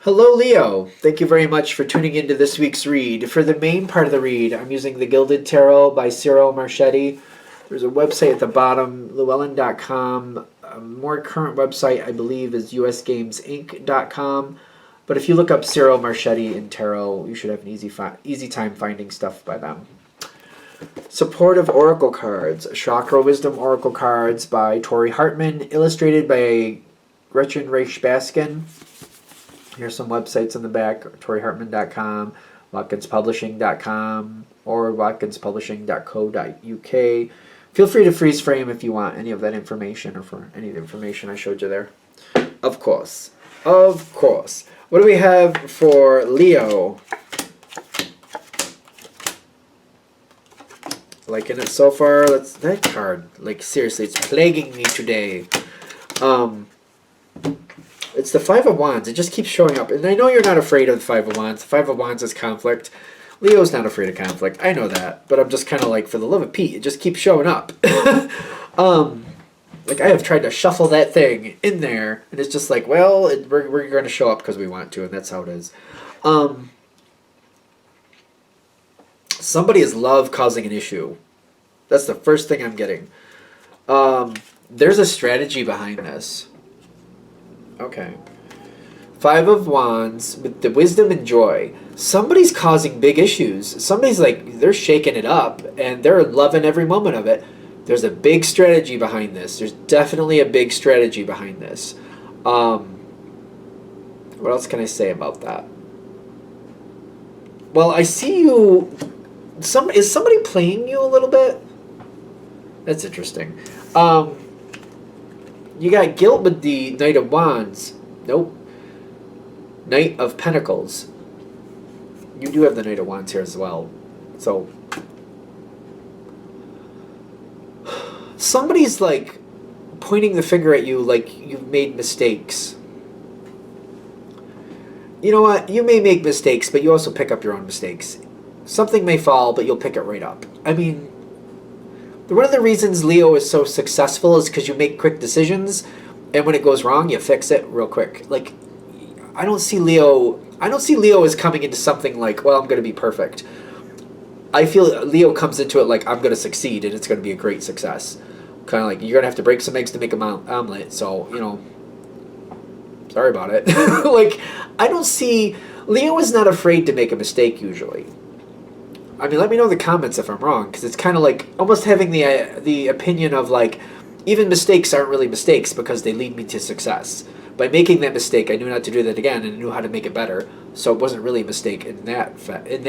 Hello, Leo. Thank you very much for tuning into this week's read. For the main part of the read, I'm using The Gilded Tarot by Cyril Marchetti. There's a website at the bottom, llewellyn.com. A more current website, I believe, is usgamesinc.com. But if you look up Cyril Marchetti in tarot, you should have an easy time finding stuff by them. Supportive Oracle Cards, Chakra Wisdom Oracle Cards by Tori Hartman, illustrated by Gretchen Raish Baskin. Here's some websites in the back, torihartman.com, watkinspublishing.com, or watkinspublishing.co.uk. Feel free to freeze frame if you want any of that information or for any of the information I showed you there. Of course. Of course. What do we have for Leo? Liking it so far. That card, like seriously, it's plaguing me today. It's the Five of Wands. It just keeps showing up. And I know you're not afraid of the Five of Wands. The Five of Wands is conflict. Leo's not afraid of conflict. I know that. But I'm just kind of like, for the love of Pete, it just keeps showing up. Like, I have tried to shuffle that thing in there. And it's just like, well, we're going to show up because we want to. And that's how it is. Somebody is love causing an issue. That's the first thing I'm getting. There's a strategy behind this. Okay. Five of Wands with the wisdom and joy. Somebody's causing big issues. Somebody's like, they're shaking it up and they're loving every moment of it. There's a big strategy behind this. There's definitely a big strategy behind this. What else can I say about that? Well, I see you. Is somebody playing you a little bit? That's interesting. You got guilt with the Knight of Wands. Nope. Knight of Pentacles. You do have the Knight of Wands here as well. So, somebody's like pointing the finger at you like you've made mistakes. You know what? You may make mistakes, but you also pick up your own mistakes. Something may fall, but you'll pick it right up. I mean, one of the reasons Leo is so successful is because you make quick decisions, and when it goes wrong, you fix it real quick. Like, I don't see Leo as coming into something like, well, I'm going to be perfect. I feel Leo comes into it like, I'm going to succeed, and it's going to be a great success. Kind of like, you're going to have to break some eggs to make an omelet, so, you know, sorry about it. Like, I don't see... Leo is not afraid to make a mistake, usually. I mean, let me know in the comments if I'm wrong, because it's kind of like almost having the opinion of like, even mistakes aren't really mistakes because they lead me to success. By making that mistake, I knew not to do that again, and I knew how to make it better. So it wasn't really a mistake in that fact. It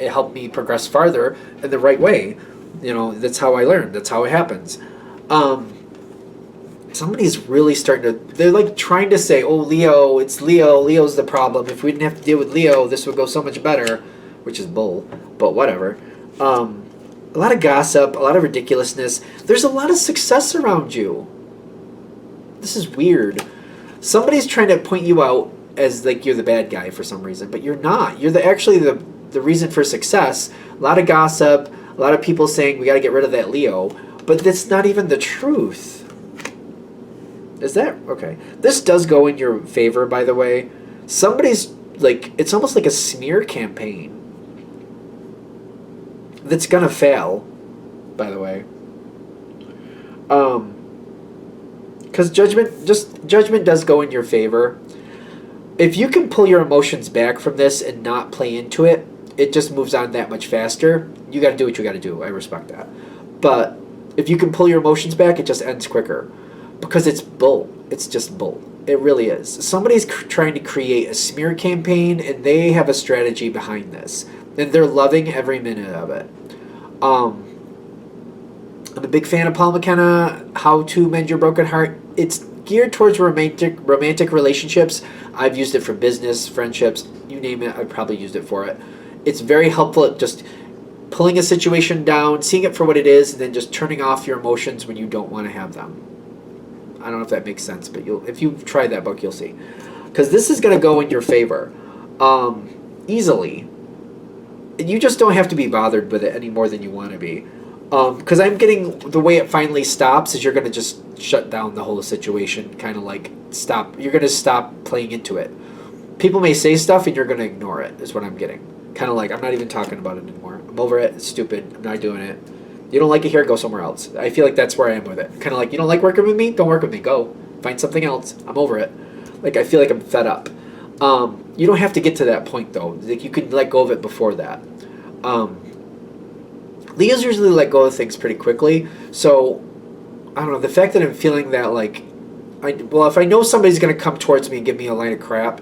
helped me progress farther in the right way. You know, that's how I learned. That's how it happens. Somebody's really starting to... They're like trying to say, oh, Leo, it's Leo. Leo's the problem. If we didn't have to deal with Leo, this would go so much better. Which is bull, but whatever. A lot of gossip, a lot of ridiculousness. There's a lot of success around you. This is weird. Somebody's trying to point you out as like you're the bad guy for some reason, but you're not. You're actually the reason for success. A lot of gossip, a lot of people saying we got to get rid of that Leo, but that's not even the truth. Is that okay? This does go in your favor, by the way. Somebody's like, it's almost like a smear campaign. That's gonna fail, by the way. Because judgment does go in your favor. If you can pull your emotions back from this and not play into it, it just moves on that much faster. You got to do what you got to do. I respect that. But if you can pull your emotions back, it just ends quicker. Because it's bull. It's just bull. It really is. Somebody's trying to create a smear campaign, and they have a strategy behind this. And they're loving every minute of it. I'm a big fan of Paul McKenna, How to Mend Your Broken Heart. It's geared towards romantic relationships. I've used it for business, friendships, you name it, I've probably used it for it. It's very helpful at just pulling a situation down, seeing it for what it is, and then just turning off your emotions when you don't want to have them. I don't know if that makes sense, but if you try that book, you'll see. Because this is going to go in your favor easily. You just don't have to be bothered with it any more than you want to be. Because I'm getting the way it finally stops is you're going to just shut down the whole situation, kind of like stop. You're going to stop playing into it. People may say stuff and you're going to ignore it, is what I'm getting. Kind of like, I'm not even talking about it anymore. I'm over it. It's stupid. I'm not doing it. You don't like it here, go somewhere else. I feel like that's where I am with it. Kind of like, you don't like working with me? Don't work with me. Go. Find something else. I'm over it. Like, I feel like I'm fed up. You don't have to get to that point, though. Like, you can let go of it before that. Leos usually let go of things pretty quickly. So, I don't know. The fact that I'm feeling that, like, if I know somebody's going to come towards me and give me a line of crap,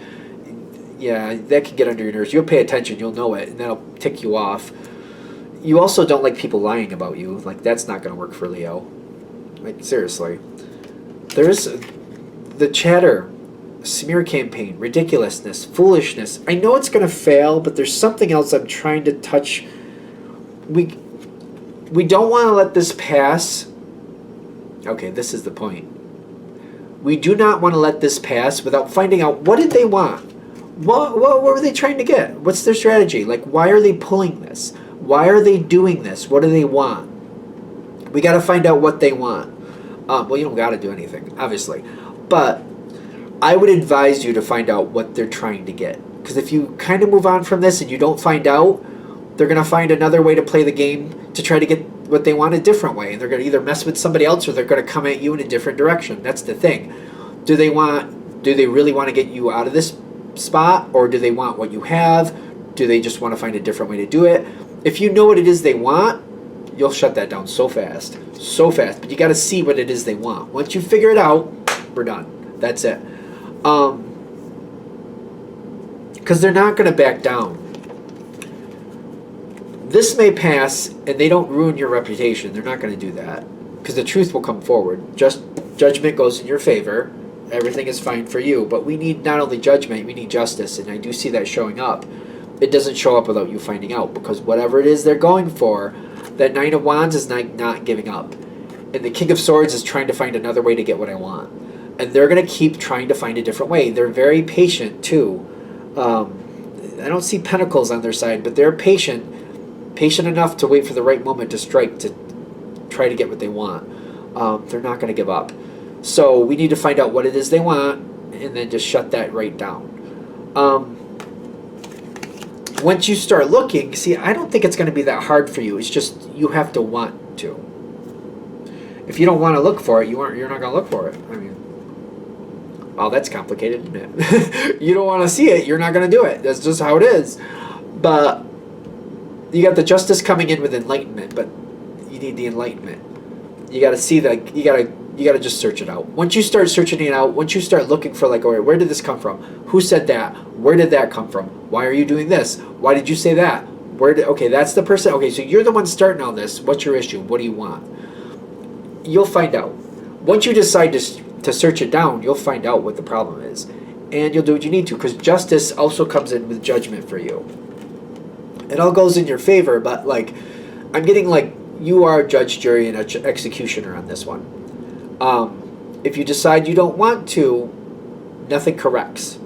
yeah, that can get under your nerves. You'll pay attention. You'll know it, and that'll tick you off. You also don't like people lying about you. Like, that's not going to work for Leo. Like, seriously. There's the chatter, smear campaign, ridiculousness, foolishness. I know it's going to fail, but there's something else I'm trying to touch. We don't want to let this pass. Okay, this is the point. We do not want to let this pass without finding out, what did they want? What were they trying to get? What's their strategy? Like, why are they pulling this? Why are they doing this? What do they want? We got to find out what they want. Well, you don't got to do anything, obviously. But I would advise you to find out what they're trying to get. Because if you kind of move on from this and you don't find out, they're going to find another way to play the game to try to get what they want a different way. And they're going to either mess with somebody else or they're going to come at you in a different direction. That's the thing. Do they really want to get you out of this spot? Or do they want what you have? Do they just want to find a different way to do it? If you know what it is they want, you'll shut that down so fast. So fast. But you got to see what it is they want. Once you figure it out, we're done. That's it. Because they're not going to back down. This may pass, and they don't ruin your reputation. They're not going to do that. Because the truth will come forward. Just judgment goes in your favor. Everything is fine for you. But we need not only judgment, we need justice. And I do see that showing up. It doesn't show up without you finding out. Because whatever it is they're going for, that Nine of Wands is not giving up. And the King of Swords is trying to find another way to get what I want. And they're going to keep trying to find a different way. They're very patient, too. I don't see Pentacles on their side, but they're patient enough to wait for the right moment to strike to try to get what they want. They're not going to give up. So we need to find out what it is they want and then just shut that right down. Once you start looking, see, I don't think it's going to be that hard for you. It's just you have to want to. If you don't want to look for it, you're not going to look for it. I mean, oh, that's complicated, isn't it? You don't want to see it, you're not going to do it. That's just how it is. But you got the Justice coming in with enlightenment, but you need the enlightenment. You got to see that. You got to just search it out. Once you start searching it out, once you start looking for, like, where did this come from? Who said that? Where did that come from? Why are you doing this? Why did you say that? Okay, that's the person. Okay, so you're the one starting all this. What's your issue? What do you want? You'll find out. Once you decide to search it down, you'll find out what the problem is. And you'll do what you need to, because justice also comes in with judgment for you. It all goes in your favor, but, like, I'm getting, like, you are judge, jury, and executioner on this one. If you decide you don't want to, nothing corrects.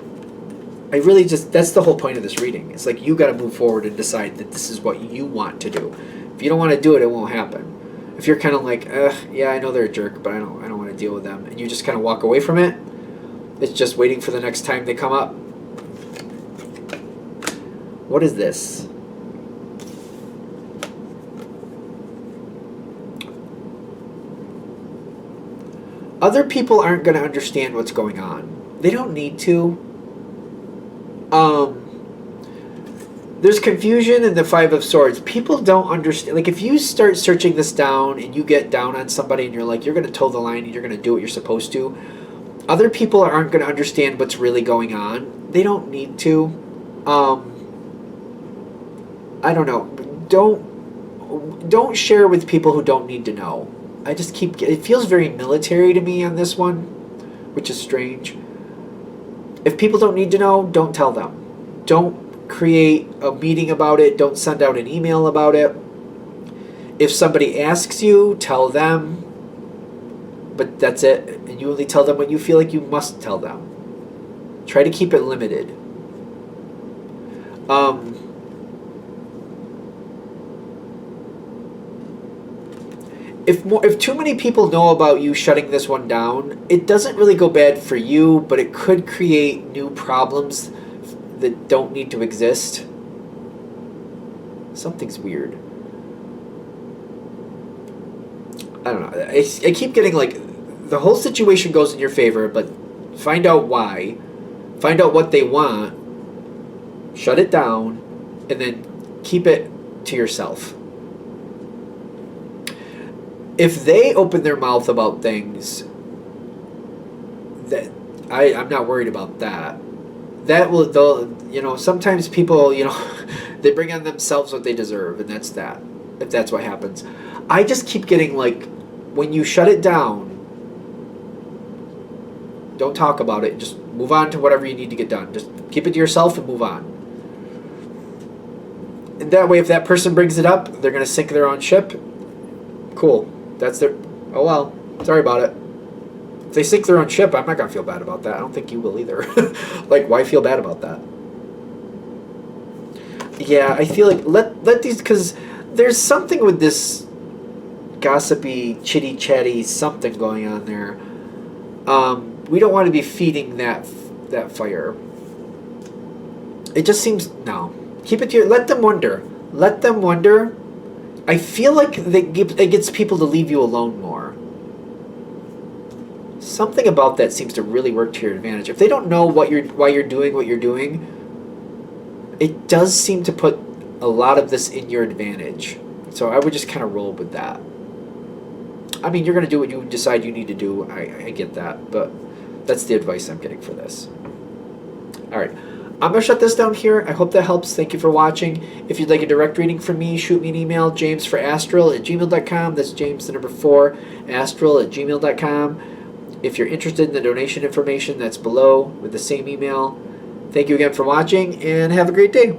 That's the whole point of this reading. It's like you got to move forward and decide that this is what you want to do. If you don't want to do it, it won't happen. If you're kind of like, yeah, I know they're a jerk, but I don't want to deal with them, and you just kind of walk away from it, it's just waiting for the next time they come up. What is this? Other people aren't going to understand what's going on. They don't need to. There's confusion in the Five of Swords. People don't understand. Like, if you start searching this down and you get down on somebody and you're like, you're going to toe the line and you're going to do what you're supposed to, other people aren't going to understand what's really going on. They don't need to. I don't know. Don't share with people who don't need to know. It feels very military to me on this one, which is strange. If people don't need to know, don't tell them. Don't create a meeting about it. Don't send out an email about it. If somebody asks you, tell them. But that's it. And you only tell them when you feel like you must tell them. Try to keep it limited. If too many people know about you shutting this one down, it doesn't really go bad for you, but it could create new problems that don't need to exist. Something's weird. I don't know. I keep getting like the whole situation goes in your favor, but find out why. Find out what they want. Shut it down, and then keep it to yourself. If they open their mouth about things, that I'm not worried about that. That will, they'll, sometimes people, they bring on themselves what they deserve, and that's that. If that's what happens, I just keep getting like, when you shut it down, don't talk about it. Just move on to whatever you need to get done. Just keep it to yourself and move on. And that way, if that person brings it up, they're going to sink their own ship. Cool. That's their... Oh, well. Sorry about it. If they sink their own ship, I'm not going to feel bad about that. I don't think you will either. Like, why feel bad about that? Yeah, I feel like... Let these... Because there's something with this gossipy, chitty-chatty something going on there. We don't want to be feeding that fire. It just seems... No. Keep it to your... Let them wonder. Let them wonder. I feel like it gets people to leave you alone more. Something about that seems to really work to your advantage. If they don't know why you're doing what you're doing, it does seem to put a lot of this in your advantage. So I would just kind of roll with that. I mean, you're going to do what you decide you need to do. I get that. But that's the advice I'm getting for this. All right. I'm going to shut this down here. I hope that helps. Thank you for watching. If you'd like a direct reading from me, shoot me an email, jamesforastral@gmail.com. That's James, the number 4, astral@gmail.com. If you're interested in the donation information, that's below with the same email. Thank you again for watching, and have a great day.